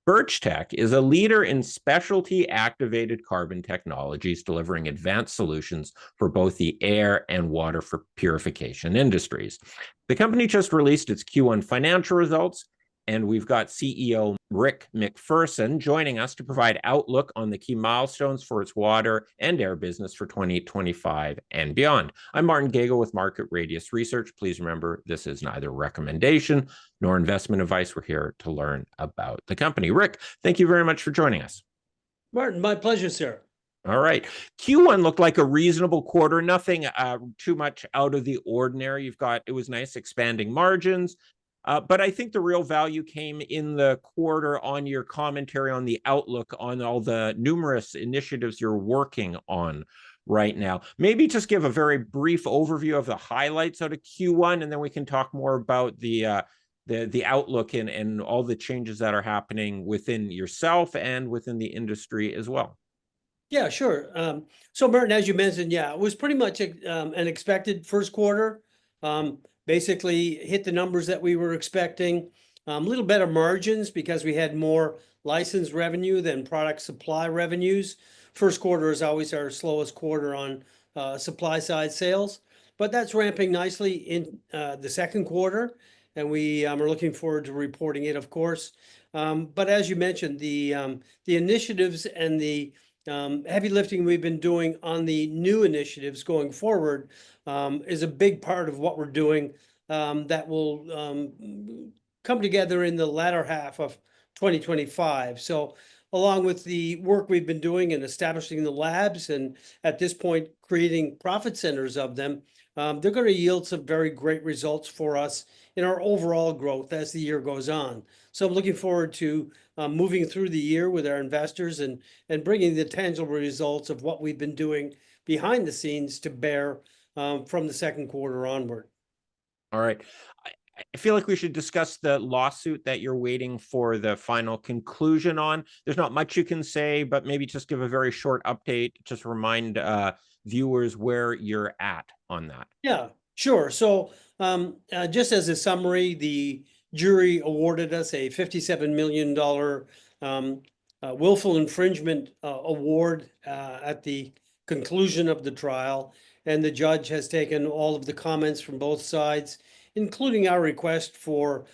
Birchtech is a leader in specialty activated carbon technologies, delivering advanced solutions for both the air and water for purification industries. The company just released its Q1 financial results, and we've got CEO Rick MacPherson joining us to provide outlook on the key milestones for its water and air business for 2025 and beyond. I'm Martin Gagel with Market Radius Research. Please remember, this is neither recommendation nor investment advice. We're here to learn about the company. Rick, thank you very much for joining us. Martin, my pleasure, sir. All right. Q1 looked like a reasonable quarter, nothing too much out of the ordinary. It was nice expanding margins. But I think the real value came in the quarter on your commentary on the outlook on all the numerous initiatives you're working on right now. Maybe just give a very brief overview of the highlights out of Q1, and then we can talk more about the outlook and all the changes that are happening within yourself and within the industry as well. Yeah, sure. So Martin, as you mentioned, yeah, it was pretty much an expected first quarter. Basically hit the numbers that we were expecting. A little better margins because we had more license revenue than product supply revenues. First quarter is always our slowest quarter on supply side sales, but that's ramping nicely in the second quarter, and we are looking forward to reporting it, of course. But as you mentioned, the initiatives and the heavy lifting we've been doing on the new initiatives going forward is a big part of what we're doing that will come together in the latter half of 2025. So along with the work we've been doing in establishing the labs and at this point creating profit centers of them, they're going to yield some very great results for us in our overall growth as the year goes on. So I'm looking forward to moving through the year with our investors and bringing the tangible results of what we've been doing behind the scenes to bear from the second quarter onward. All right. I feel like we should discuss the lawsuit that you're waiting for the final conclusion on. There's not much you can say, but maybe just give a very short update. Just remind viewers where you're at on that. Yeah, sure. So just as a summary, the jury awarded us a $57 million willful infringement award at the conclusion of the trial. And the judge has taken all of the comments from both sides, including our request for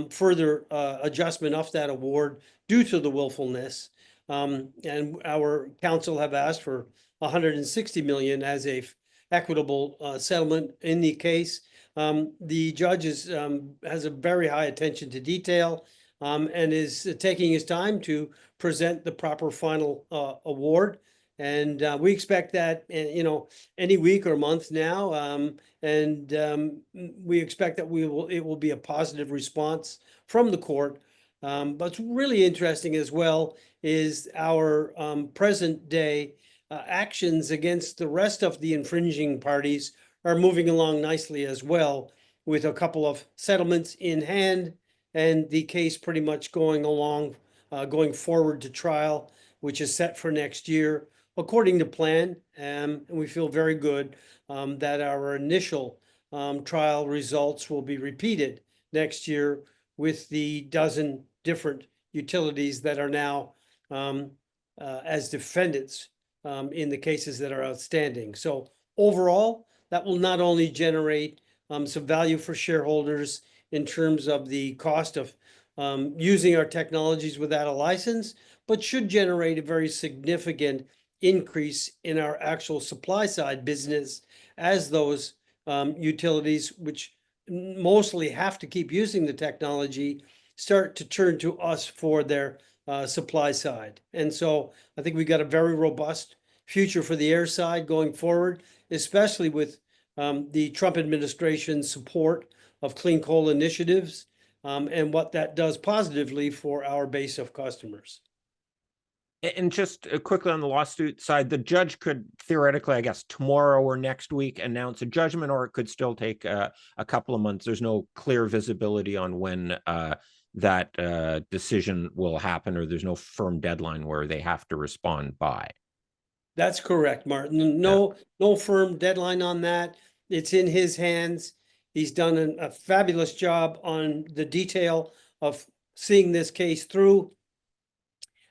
further adjustment of that award due to the willfulness. And our counsel have asked for $160 million as a equitable settlement in the case. The judge has a very high attention to detail and is taking his time to present the proper final award. And we expect that, any week or month now. And we expect that it will be a positive response from the court. But what's really interesting as well is our present day actions against the rest of the infringing parties are moving along nicely as well, with a couple of settlements in hand and the case pretty much going along, going forward to trial, which is set for next year according to plan. And we feel very good that our initial trial results will be repeated next year with the dozen different utilities that are now as defendants in the cases that are outstanding. So overall, that will not only generate some value for shareholders in terms of the cost of using our technologies without a license, but should generate a very significant increase in our actual supply side business as those utilities, which mostly have to keep using the technology, start to turn to us for their supply side. And so I think we got a very robust future for the air side going forward, especially with the Trump administration's support of clean coal initiatives and what that does positively for our base of customers. And just quickly on the lawsuit side, the judge could theoretically, I guess, tomorrow or next week announce a judgment, or it could still take a couple of months. There's no clear visibility on when that decision will happen, or there's no firm deadline where they have to respond by. That's correct, Martin. No firm deadline on that. It's in his hands. He's done a fabulous job on the detail of seeing this case through.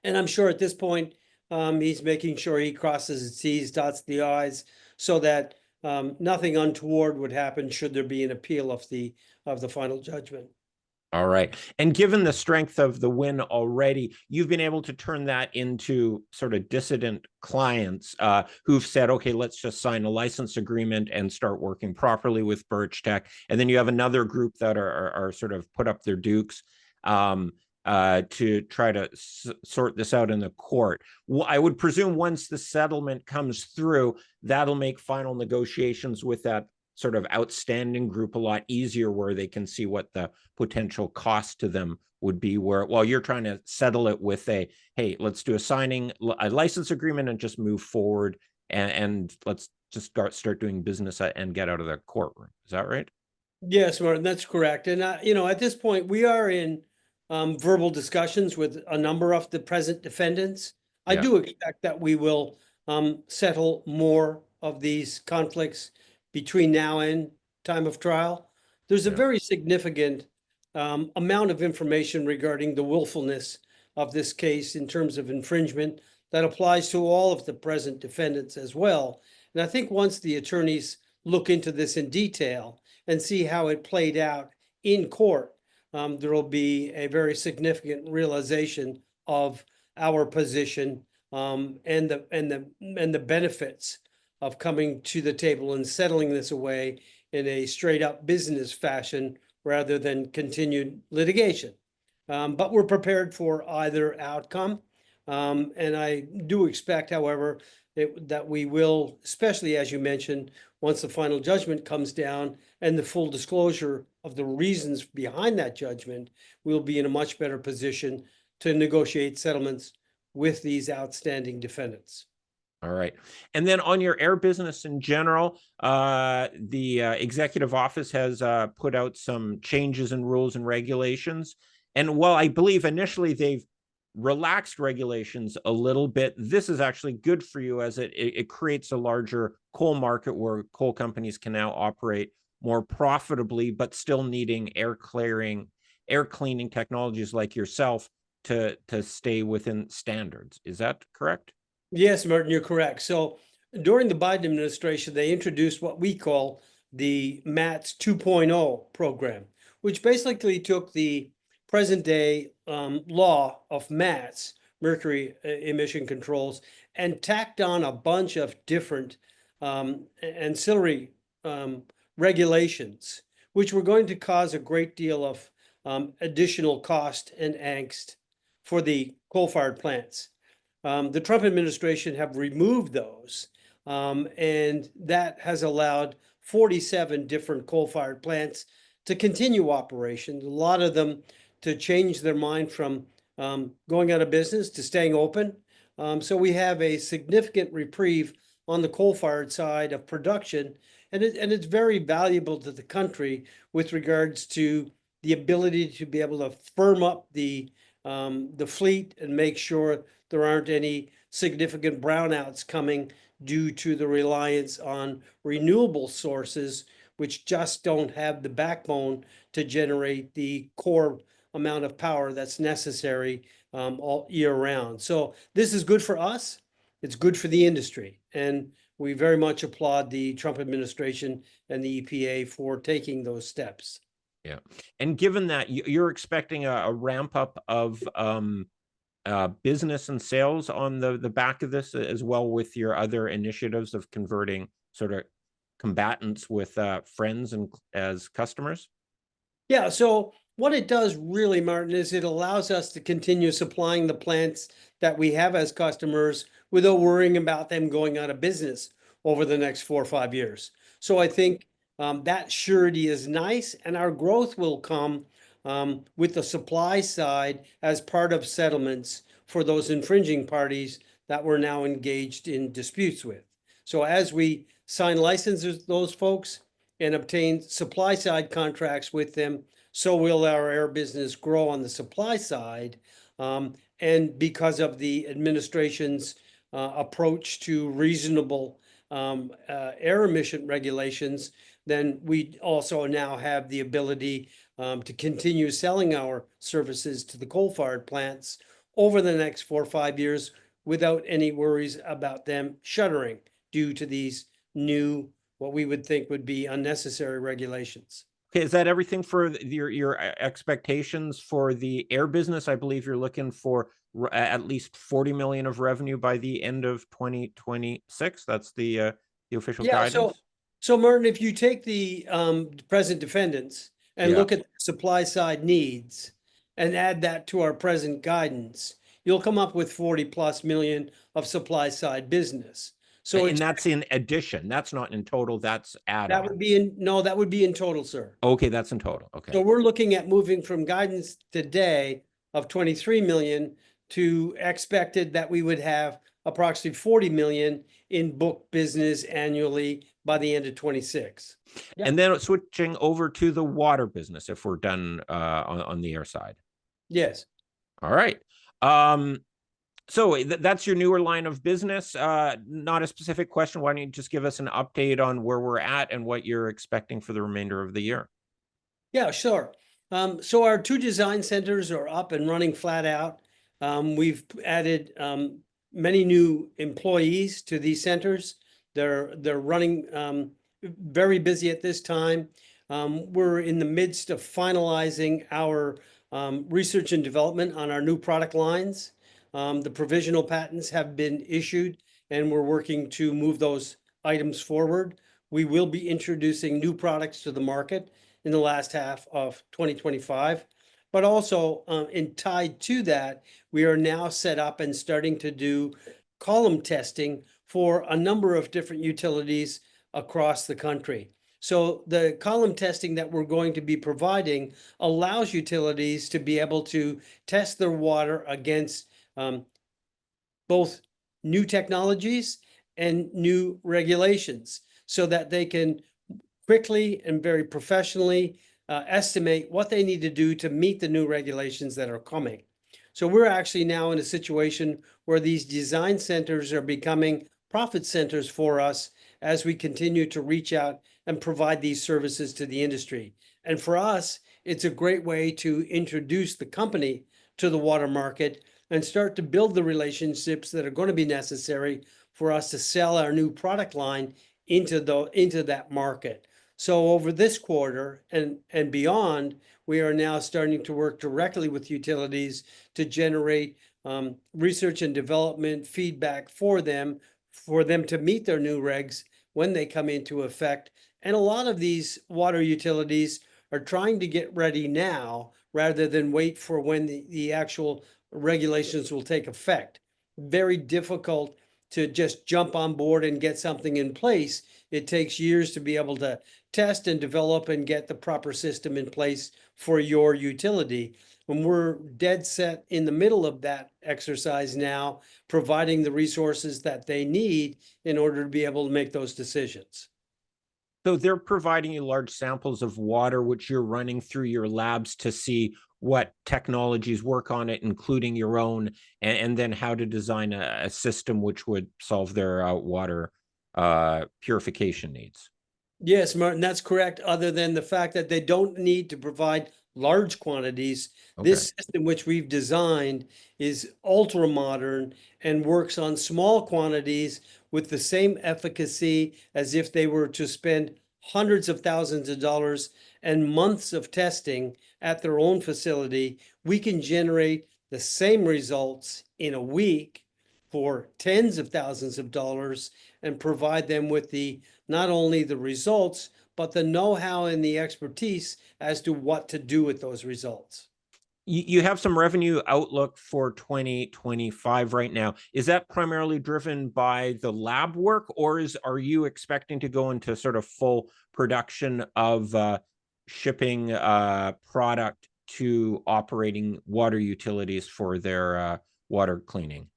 And I'm sure at this point, he's making sure he crosses his T's, dots the I's, so that nothing untoward would happen should there be an appeal of the final judgment. All right. And given the strength of the win already, you've been able to turn that into sort of dissident clients who've said, okay, let's just sign a license agreement and start working properly with Birchtech. And then you have another group that are sort of put up their dukes to try to sort this out in the court. Well, I would presume once the settlement comes through, that'll make final negotiations with that sort of outstanding group a lot easier, where they can see what the potential cost to them would be, where while you're trying to settle it with a, hey, let's do a license agreement and just move forward, and let's just start doing business and get out of the courtroom. Is that right? Yes, Martin, that's correct. And, at this point, we are in verbal discussions with a number of the present defendants. I Yeah. do expect that we will settle more of these conflicts between now and time of trial. There's a Yeah. very significant amount of information regarding the willfulness of this case in terms of infringement that applies to all of the present defendants as well. And I think once the attorneys look into this in detail and see how it played out in court, there will be a very significant realization of our position and the benefits of coming to the table and settling this away in a straight up business fashion rather than continued litigation. But we're prepared for either outcome. And I do expect, however, that we will, especially as you mentioned, once the final judgment comes down and the full disclosure of the reasons behind that judgment, we'll be in a much better position to negotiate settlements with these outstanding defendants. All right. And then on your air business in general, the executive office has put out some changes in rules and regulations. And while I believe initially they've relaxed regulations a little bit, this is actually good for you, as it creates a larger coal market where coal companies can now operate more profitably, but still needing air cleaning technologies like yourself to stay within standards. Is that correct? Yes, Martin, you're correct. So during the Biden administration, they introduced what we call the MATS 2.0 program, which basically took the present day law of MATS, mercury emission controls, and tacked on a bunch of different ancillary regulations, which were going to cause a great deal of additional cost and angst for the coal-fired plants. The Trump administration have removed those, and that has allowed 47 different coal-fired plants to continue operations, a lot of them to change their mind from going out of business to staying open. So we have a significant reprieve on the coal-fired side of production, and it's very valuable to the country with regards to the ability to be able to firm up the fleet and make sure there aren't any significant brownouts coming due to the reliance on renewable sources, which just don't have the backbone to generate the core amount of power that's necessary all year round. So this is good for us. It's good for the industry. And we very much applaud the Trump administration and the EPA for taking those steps. Yeah. And given that you're expecting a ramp up of business and sales on the back of this, as well with your other initiatives of converting sort of combatants with friends and as customers? Yeah, so what it does really, Martin, is it allows us to continue supplying the plants that we have as customers without worrying about them going out of business over the next 4 or 5 years. So I think that surety is nice, and our growth will come with the supply side as part of settlements for those infringing parties that we're now engaged in disputes with. So as we sign licenses with those folks and obtain supply side contracts with them, so will our air business grow on the supply side. And because of the administration's approach to reasonable air emission regulations, then we also now have the ability to continue selling our services to the coal-fired plants over the next 4 or 5 years without any worries about them shuttering due to these new, what we would think would be unnecessary regulations. Okay, is that everything for your expectations for the air business? I believe you're looking for at least 40 million of revenue by the end of 2026. That's the official Yeah, guidance. so Martin, if you take the present defendants and Yeah. look at the supply side needs and add that to our present guidance, you'll come up with 40 plus million of supply side business. So And that's in addition. That's not in total. That's add that on. would be in, no, that would be in total, sir. Okay, that's in total. Okay. So we're looking at moving from guidance today of 23 million to expected that we would have approximately 40 million in book business annually by the end of 26. Yeah. And then switching over to the water business, if we're done on the air side. Yes. All right. So that's your newer line of business. Not a specific question. Why don't you just give us an update on where we're at and what you're expecting for the remainder of the year? Yeah, sure. So our 2 design centers are up and running flat out. We've added many new employees to these centers. They're running very busy at this time. We're in the midst of finalizing our research and development on our new product lines. The provisional patents have been issued, and we're working to move those items forward. We will be introducing new products to the market in the last half of 2025. But also, in tied to that, we are now set up and starting to do column testing for a number of different utilities across the country. So the column testing that we're going to be providing allows utilities to be able to test their water against both new technologies and new regulations so that they can quickly and very professionally estimate what they need to do to meet the new regulations that are coming. So we're actually now in a situation where these design centers are becoming profit centers for us as we continue to reach out and provide these services to the industry. And for us, it's a great way to introduce the company to the water market and start to build the relationships that are going to be necessary for us to sell our new product line into that market. So over this quarter and beyond, we are now starting to work directly with utilities to generate research and development feedback for them to meet their new regs when they come into effect. And a lot of these water utilities are trying to get ready now rather than wait for when the actual regulations will take effect. Very difficult to just jump on board and get something in place. It takes years to be able to test and develop and get the proper system in place for your utility. And we're dead set in the middle of that exercise now, providing the resources that they need in order to be able to make those decisions. So they're providing you large samples of water, which you're running through your labs to see what technologies work on it, including your own, and then how to design a system which would solve their water purification needs. Yes, Martin, that's correct. Other than the fact that they don't need to provide large quantities, Okay. this system which we've designed is ultra modern and works on small quantities with the same efficacy as if they were to spend hundreds of thousands of dollars and months of testing at their own facility. We can generate the same results in a week for tens of thousands of dollars and provide them with not only the results, but the know-how and the expertise as to what to do with those results. You have some revenue outlook for 2025 right now. Is that primarily driven by the lab work, or are you expecting to go into sort of full production of shipping product to operating water utilities for their water cleaning?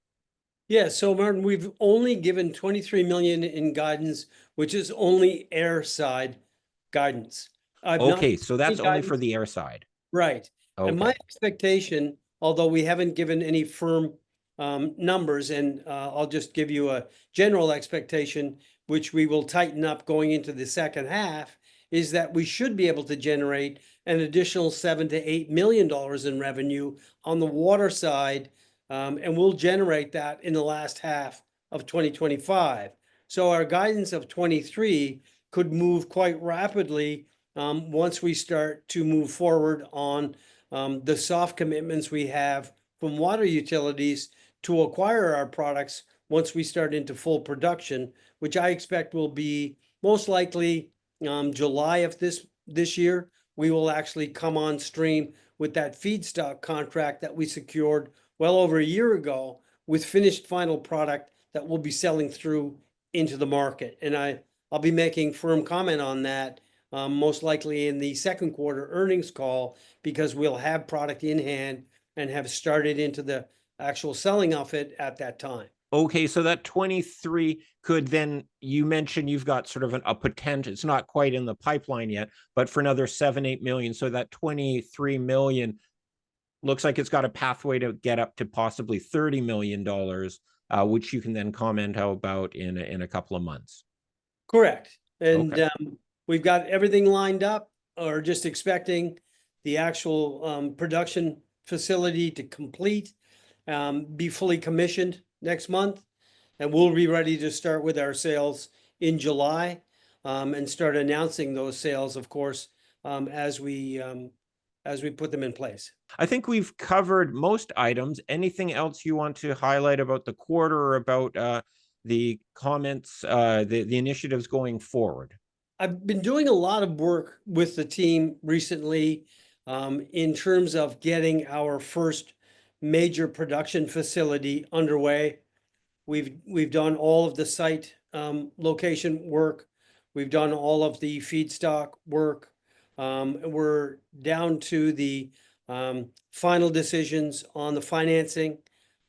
Yeah, so Martin, we've only given 23 million in guidance, which is only air side guidance. I've not Okay, so that's given only for guidance. the air side. Right. And my Okay. expectation, although we haven't given any firm numbers, and I'll just give you a general expectation, which we will tighten up going into the second half, is that we should be able to generate an additional $7 to $8 million in revenue on the water side and we'll generate that in the last half of 2025. So our guidance of 23 could move quite rapidly once we start to move forward on the soft commitments we have from water utilities to acquire our products once we start into full production, which I expect will be most likely July of this year. We will actually come on stream with that feedstock contract that we secured well over a year ago with finished final product that we'll be selling through into the market. And I'll be making firm comment on that most likely in the second quarter earnings call, because we'll have product in hand and have started into the actual selling of it at that time. Okay, so that 23 could then, you mentioned you've got sort of a potential, it's not quite in the pipeline yet, but for another 7-8 million. So that 23 million looks like it's got a pathway to get up to possibly $30 million, which you can then comment about in a couple of months. Correct. And Okay. we've got everything lined up, or just expecting the actual production facility to complete, be fully commissioned next month. And we'll be ready to start with our sales in July, and start announcing those sales, of course, as we put them in place. I think we've covered most items. Anything else you want to highlight about the quarter or about the comments, the initiatives going forward? I've been doing a lot of work with the team recently in terms of getting our first major production facility underway. We've done all of the site location work. We've done all of the feedstock work. We're down to the final decisions on the financing.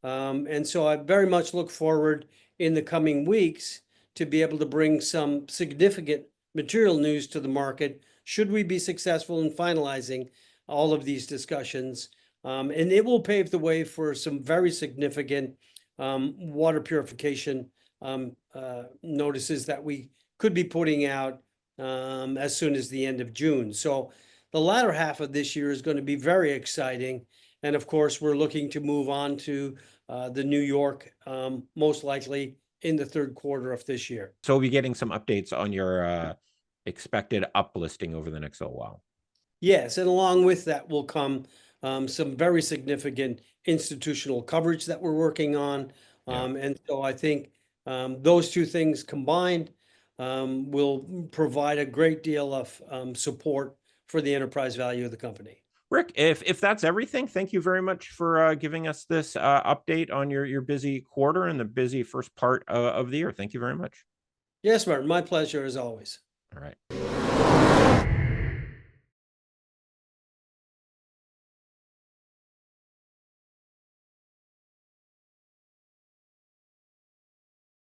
And so I very much look forward in the coming weeks to be able to bring some significant material news to the market, should we be successful in finalizing all of these discussions. And it will pave the way for some very significant water purification notices that we could be putting out as soon as the end of June. So the latter half of this year is going to be very exciting. And of course, we're looking to move on to the New York, most likely in the third quarter of this year. So we'll be getting some updates on your expected uplisting over the next little while. Yes, and along with that will come some very significant institutional coverage that we're working on. And so I think those two things combined will provide a great deal of support for the enterprise value of the company. Rick, if that's everything, thank you very much for giving us this update on your busy quarter and the busy first part of the year. Thank you very much. Yes, Martin, my pleasure as always. All right.